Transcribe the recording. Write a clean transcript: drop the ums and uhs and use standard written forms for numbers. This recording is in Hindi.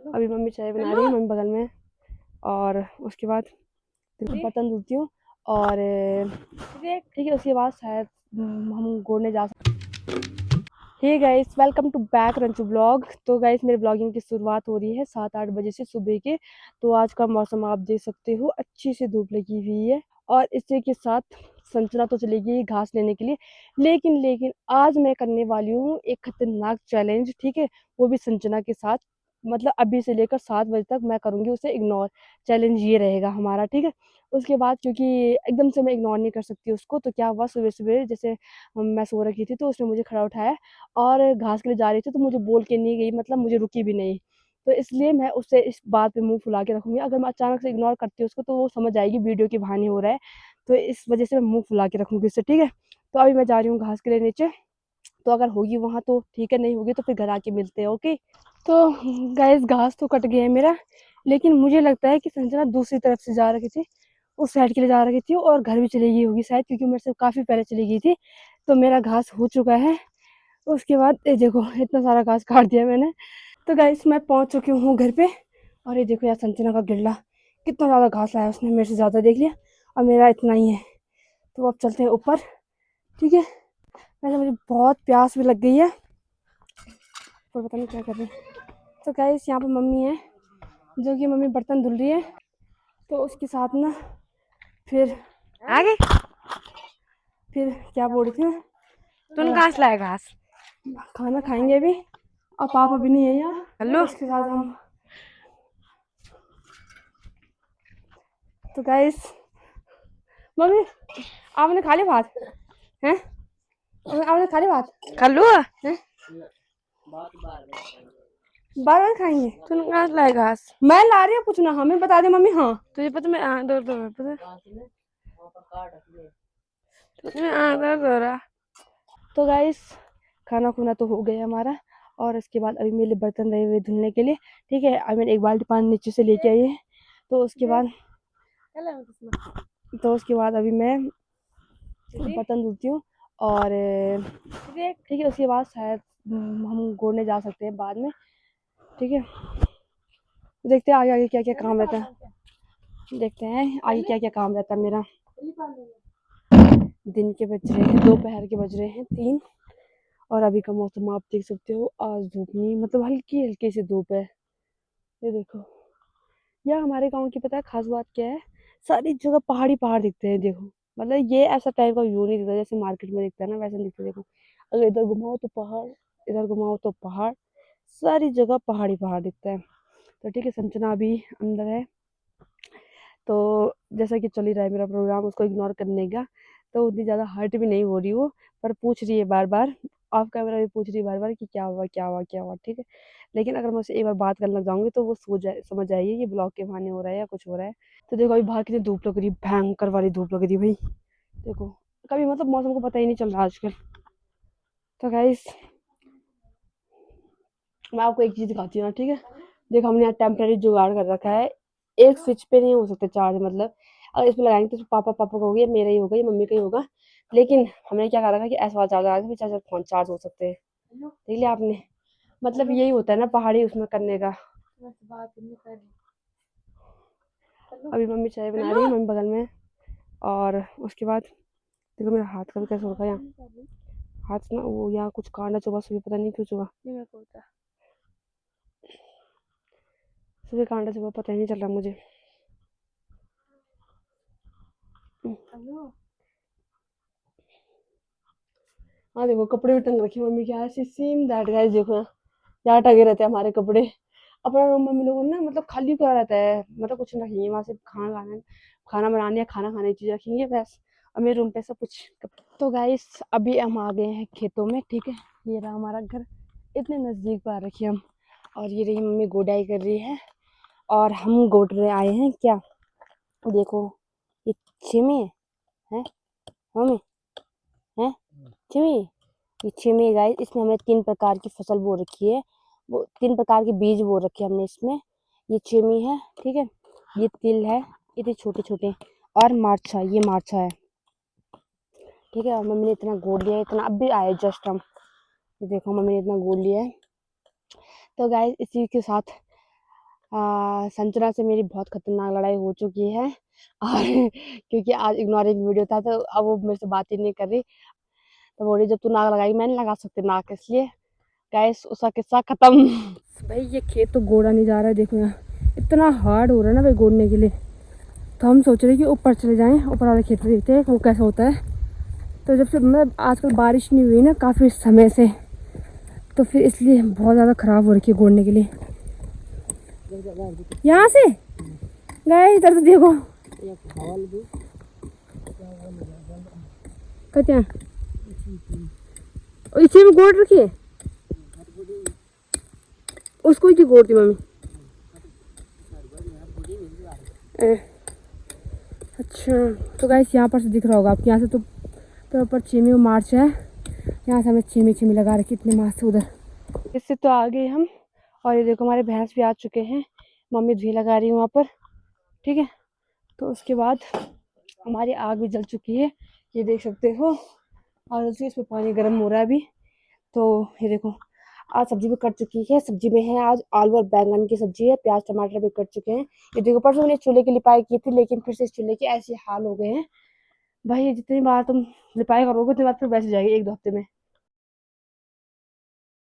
अभी मम्मी चाय बना रही है, मम्मी बगल में। और उसके बाद बर्तन धुलती हूँ और ठीक है, उसके बाद शायद हम घूमने जा सकते। Hey guys, welcome to back Ranchu blog. तो गाइस, मेरे ब्लॉगिंग की शुरुआत हो रही है 7-8 बजे से सुबह के। तो आज का मौसम आप देख सकते हो, अच्छी सी धूप लगी हुई है और इसी के साथ संजना तो चलेगी घास लेने के लिए। लेकिन आज मैं करने वाली हूँ एक खतरनाक चैलेंज, ठीक है, वो भी संजना के साथ। मतलब अभी से लेकर 7 बजे तक मैं करूँगी उसे इग्नोर। चैलेंज ये रहेगा हमारा, ठीक है। उसके बाद क्योंकि एकदम से मैं इग्नोर नहीं कर सकती उसको, तो क्या हुआ, सुबह सुबह जैसे मैं सो रखी थी तो उसने मुझे खड़ा उठाया और घास के लिए जा रही थी, तो मुझे बोल के नहीं गई, मतलब मुझे रुकी भी नहीं। तो इसलिए मैं उससे इस बात पे मुंह फुला के रखूंगी। अगर मैं अचानक से इग्नोर करती हूँ उसको, तो वो समझ जाएगी वीडियो के बहाने हो रहा है। तो इस वजह से मैं मुंह फुला के रखूंगी उससे, ठीक है। तो अभी मैं जा रही हूँ घास के लिए नीचे। तो अगर होगी वहाँ तो ठीक है, नहीं होगी तो फिर घर आके मिलते हैं, ओके। तो गैस, घास तो कट गया है मेरा, लेकिन मुझे लगता है कि संजना दूसरी तरफ से जा रही थी, उस साइड के लिए जा रही थी और घर भी चली गई होगी शायद, क्योंकि मेरे से काफ़ी पहले चली गई थी। तो मेरा घास हो चुका है। उसके बाद ये देखो, इतना सारा घास काट दिया मैंने। तो गाइस, मैं पहुंच चुकी हूँ घर पे। और ये देखो यार, संजना का गिल्ला कितना ज़्यादा घास लाया उसने, मेरे से ज़्यादा देख लिया और मेरा इतना ही है। तो अब चलते हैं ऊपर, ठीक है। वैसे मुझे बहुत प्यास भी लग गई है, पर पता नहीं क्या कर रही है। तो गाइस, यहाँ पर मम्मी है, जो कि मम्मी बर्तन धुल रही है। तो उसके साथ ना फिर आगे फिर क्या बोल रही थी, तुम कहाँ से लाए घास? खाना खाएंगे अभी। और पापा भी नहीं है यहाँ, तो हेलो। उसके साथ हम। तो गाइस, मम्मी आपने खा ली भात हैं? आपने खा ली भात खल्लू हैं? बार बार खाएंगे। तुम कहाँ से लाए घास? मैं ला रही हूँ, कुछ ना हमें बता दे मम्मी। हाँ, तुझे पता मैं दर्द हो रहा पता? तुझे दर्द हो रहा। तो गाइस, खाना खुना तो हो गया हमारा। और इसके बाद अभी मेरे बर्तन रहे हुए धुलने के लिए, ठीक है। आई मीन एक बाल्टी पानी नीचे से लेके आई है। तो उसके बाद अभी मैं बर्तन धुलती हूँ और ठीक है, उसके बाद शायद हम घूमने जा सकते हैं बाद में, ठीक है। देखते हैं आगे आगे क्या क्या काम रहता है, देखते हैं आगे क्या क्या काम रहता है मेरा। दिन के बज रहे हैं, दोपहर के बज रहे हैं 3। और अभी का मौसम आप देख सकते हो, आज धूप नहीं, मतलब हल्की हल्की सी धूप है, ये देखो। या हमारे गांव की पता है खास बात क्या है, सारी जगह पहाड़ी पहाड़ दिखते हैं, देखो। मतलब ये ऐसा टाइप का व्यू नहीं दिखता जैसे मार्केट में दिखता है ना, वैसा नहीं दिखता। देखो, अगर इधर घुमाओ तो पहाड़, इधर घुमाओ तो पहाड़, सारी जगह पहाड़ी पहाड़ दिखता है। तो ठीक है, संजना अभी अंदर है। तो जैसा कि चल ही रहा है मेरा प्रोग्राम उसको इग्नोर करने का, तो उतनी ज़्यादा हर्ट भी नहीं हो रही वो, पर पूछ रही है बार बार, ऑफ कैमरा भी पूछ रही है बार बार कि क्या हुआ क्या हुआ क्या हुआ, ठीक है। लेकिन अगर मैं उससे एक बार बात करने लग जाऊंगी तो वो समझ जाएगी कि ब्लॉग के बहाने हो रहा है या कुछ हो रहा है। तो देखो, अभी बाहर कितनी धूप लग रही है, भयंकर वाली धूप लग रही है भाई। देखो, कभी मतलब मौसम को पता ही नहीं चल रहा आजकल। तो गाइस, मैं आपको एक चीज़ दिखाती हूँ ना, ठीक है। देखो, हमने यहाँ टेम्परेरी जुगाड़ कर रखा है, एक स्विच पे नहीं हो सकते चार्ज, मतलब अगर इसमें लगाएंगे तो पापा पापा का होगा, या मेरा ही होगा, या मम्मी का ही होगा। लेकिन हमने क्या कर रखा है कि ऐसा वाला चार्ज लगा के चार्जर फोन चार्ज हो सकते हैं। देख लिया आपने, मतलब यही होता है ना पहाड़ी उसमें करने का। अभी मम्मी चाय बना रही है, मम्मी बगल में। और उसके बाद देखो, मेरा हाथ का भी कैसे होगा यहाँ, हाथ ना वो यहाँ कुछ कांडा चुभा, सुबह पता नहीं क्यों चुभा, सुबह कांडा चुभा, पता ही नहीं चल रहा मुझे। हाँ देखो, कपड़े भी टंग रखे मम्मी के, ऐसे सेम दैट गाइस, देखो यहाँ टंगे रहते हैं हमारे कपड़े। अपना रूम मम्मी लोगों ने ना मतलब खाली करा रहता है, मतलब कुछ नहीं रखेंगे वहाँ, से खाना बनाने या खाना खाने की चीज़ रखेंगे बस। और मेरे रूम पे सब कुछ। तो गाइस, अभी हम आ गए हैं खेतों में, ठीक है। ये रहा हमारा घर, इतने नज़दीक पर आ रखे हम। और ये रही मम्मी गोडाई कर रही है और हम गोड रहे आए हैं क्या। देखो, ये छिमी है मम्मी, है छिमी, ये छिमी है गाइस। इसमें हमने 3 प्रकार की फसल बो रखी है, वो 3 प्रकार के बीज बो रखे हैं हमने इसमें। ये छिमी है, ठीक है, ये तिल है, इतने छोटे छोटे, और मार्चा, ये मार्चा है, ठीक है। और मम्मी ने इतना गोद लिया है, इतना अब भी आया जस्ट हम, ये देखो मम्मी ने इतना गोद लिया है। तो गाइस, इसी के साथ संजना से मेरी बहुत खतरनाक लड़ाई हो चुकी है और क्योंकि आज इग्नोरिंग वीडियो था तो अब वो मेरे से बात ही नहीं कर रही। तो बोली जब तू नाक लगाई मैं नहीं लगा सकती नाक, इसलिए गाइस उसका किस्सा खत्म। भाई ये खेत तो गोड़ा नहीं जा रहा है, देखो यहाँ इतना हार्ड हो रहा है ना भाई गोड़ने के लिए। तो हम सोच रहे हैं कि ऊपर चले जाएं, ऊपर वाले खेत में देखते हैं वो कैसा होता है। तो जब से मतलब आजकल बारिश नहीं हुई ना काफ़ी समय से, तो फिर इसलिए बहुत ज़्यादा ख़राब हो रखी है गोड़ने के लिए। यहाँ से गए इधर तो देखो क्या इसे में गोड़ रखी है, उसको ही गोड़ दी मम्मी। अच्छा तो गाइस यहाँ पर से दिख रहा होगा आपको, यहाँ से तो ऊपर छीमी मार्च है, यहाँ से हमें छीमी छीमी लगा रखी इतने मास से उधर। इससे तो आ गए हम, और ये देखो हमारे भैंस भी आ चुके हैं, मम्मी धुई लगा रही है वहाँ पर, ठीक है। तो उसके बाद हमारी आग भी जल चुकी है, ये देख सकते हो, और उसी इसमें पानी गर्म हो रहा है अभी। तो ये देखो आज सब्जी भी कट चुकी है, सब्जी में है आज आलू और बैंगन की सब्जी है, प्याज टमाटर भी कट चुके हैं। ये देखो परसों मैंने चूल्हे की लिपाई की थी, लेकिन फिर से इस चूल्हे के ऐसे हाल हो गए हैं भाई, जितनी बार तुम लिपाई करोगे उतनी बार फिर वैसे जाएगी 1-2 हफ्ते में।